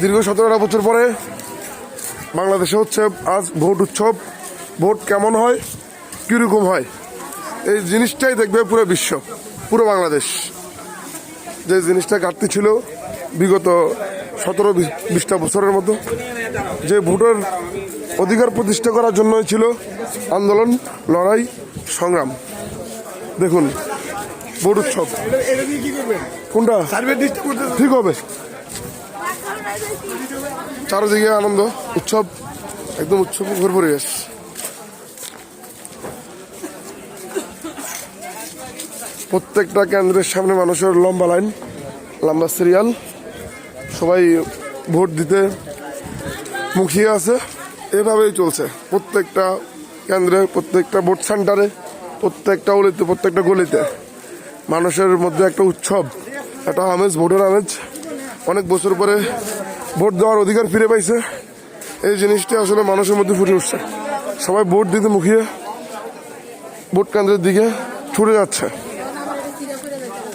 দীর্ঘ 17টা বছর পরে বাংলাদেশে হচ্ছে আজ ভোট উৎসব। ভোট কেমন হয়, কীরকম হয়, এই জিনিসটাই দেখবে পুরো বিশ্ব, পুরো বাংলাদেশ। যে জিনিসটা ঘাটতি ছিল বিগত 17-20টা বছরের মতো, যে ভোটের অধিকার প্রতিষ্ঠা করার জন্যই ছিল আন্দোলন, লড়াই, সংগ্রাম। দেখুন ভোট উৎসব কোনটা ঠিক হবে, চারদিকে আনন্দ উৎসব, একদম উৎসব মুখর পরিবেশ। প্রত্যেকটা কেন্দ্রের সামনে মানুষের লম্বা লাইন, লম্বা সিরিয়াল, সবাই ভোট দিতে মুখিয়ে আছে। এভাবেই চলছে প্রত্যেকটা কেন্দ্রে, প্রত্যেকটা ভোট সেন্টারে, প্রত্যেকটা অলিতে, প্রত্যেকটা গলিতে মানুষের মধ্যে একটা উৎসব, একটা আমেজ, ভোটের আমেজ। অনেক বছর পরে ভোট দেওয়ার অধিকার ফিরে পাইছে, এই জিনিসটি আসলে মানুষের মধ্যে ফুটে উঠছে। সবাই ভোট দিতে মুখিয়ে ভোট কেন্দ্রের দিকে ছুটে যাচ্ছে।